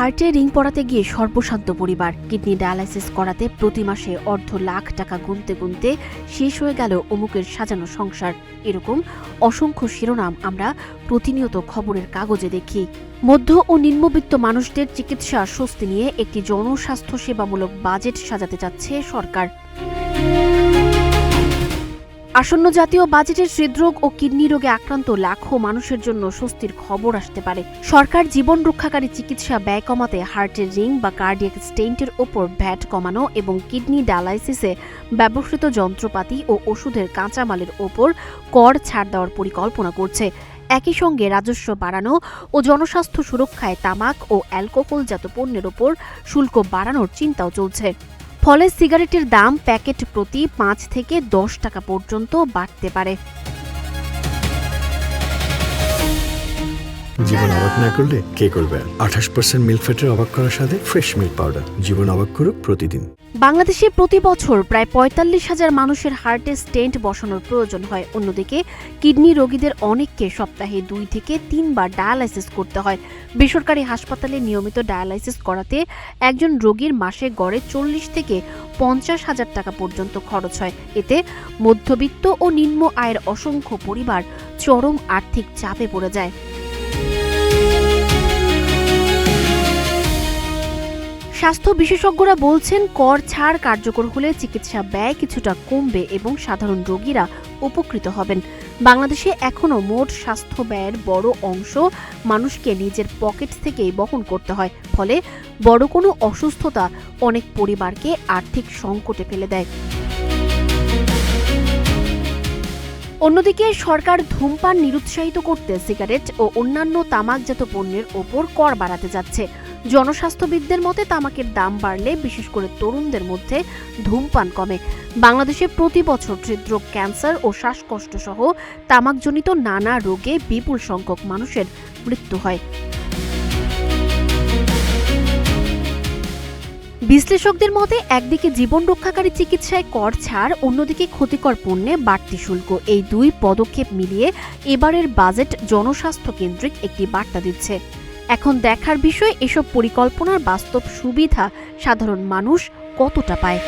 হার্টে রিং পরাতে গিয়ে সর্বশান্ত পরিবার, কিডনি ডায়ালাইসিস করাতে প্রতি মাসে অর্ধ লাখ টাকা গুনতে গুনতে শেষ হয়ে গেল অমুকের সাজানো সংসার। এরকম অসংখ্য শিরোনাম আমরা প্রতিনিয়ত খবরের কাগজে দেখি। মধ্য ও নিম্নবিত্ত মানুষদের চিকিৎসা স্বস্তি নিয়ে একটি জনস্বাস্থ্য সেবামূলক বাজেট সাজাতে যাচ্ছে সরকার। আসন্ন জাতীয় বাজেটের হৃদরোগ ও কিডনি রোগে আক্রান্ত লাখো মানুষের জন্য স্বস্তির খবর আসতে পারে। সরকার জীবন রক্ষাকারী চিকিৎসা ব্যয় কমাতে হার্টের রিং বা কার্ডিয়াক স্টেন্টের ওপর ভ্যাট কমানো এবং কিডনি ডায়ালাইসিসে ব্যবহৃত যন্ত্রপাতি ও ওষুধের কাঁচামালের ওপর কর ছাড় দেওয়ার পরিকল্পনা করছে। একই সঙ্গে রাজস্ব বাড়ানো ও জনস্বাস্থ্য সুরক্ষায় তামাক ও অ্যালকোহলজাত পণ্যের ওপর শুল্ক বাড়ানোর চিন্তাও চলছে। ফলে সিগারেটের দাম প্যাকেট প্রতি 5 থেকে 10 টাকা পর্যন্ত বাড়তে পারে। জীবন অবাক না করলে কে করবে? 28% মিল্ক ফ্যাটের অবাক করার সাথে ফ্রেশ মিল্ক পাউডার। জীবন অবাক করুক প্রতিদিন। বাংলাদেশে প্রতি বছর প্রায় ৪৫,০০০ মানুষের হার্টে স্টেন্ট বসানোর প্রয়োজন হয়। অন্যদিকে কিডনি রোগীদের অনেককে সপ্তাহে 2 থেকে 3 বার ডায়ালাইসিস করতে হয়। বেসরকারি হাসপাতালে নিয়মিত ডায়ালাইসিস করাতে একজন রোগীর মাসে গড়ে 40 থেকে 50,০০০ টাকা পর্যন্ত খরচ হয়। এতে মধ্যবিত্ত ও নিম্ন আয়ের অসংখ্য পরিবার চরম আর্থিক চাপে পড়ে যায়। স্বাস্থ্য বিশেষজ্ঞরা বলছেন, কর ছাড় কার্যকর হলে চিকিৎসা ব্যয় কিছুটা কমবে এবং সাধারণ রোগীরা উপকৃত হবেন। বাংলাদেশে এখনও মোট স্বাস্থ্য ব্যয়ের বড় অংশ মানুষকে নিজের পকেট থেকেই বহন করতে হয়। ফলে বড় কোনো অসুস্থতা অনেক পরিবারকে আর্থিক সংকটে ফেলে দেয়। অন্যদিকে সরকার ধূমপান নিরুৎসাহিত করতে সিগারেট ও অন্যান্য তামাকজাত পণ্যের ওপর কর বাড়াতে যাচ্ছে। জনস্বাস্থ্যবিদদের মতে তামাকের দাম বাড়লে বিশেষ করে তরুণদের মধ্যে ধূমপান কমে। বাংলাদেশে প্রতি বছর হৃদরোগ, ক্যান্সার ও শ্বাসকষ্ট সহ তামাকজনিত নানা রোগে বিপুল সংখ্যক মানুষের মৃত্যু হয়। বিশ্লেষকদের মতে একদিকে জীবন রক্ষাকারী চিকিৎসায় কর ছাড়, অন্যদিকে ক্ষতিকর পণ্যে বাড়তি শুল্ক, এই দুই পদক্ষেপ মিলিয়ে এবারের বাজেট জনস্বাস্থ্য কেন্দ্রিক একটি বার্তা দিচ্ছে। এখন দেখার বিষয় এসব পরিকল্পনার বাস্তব সুবিধা সাধারণ মানুষ কতটা পায়।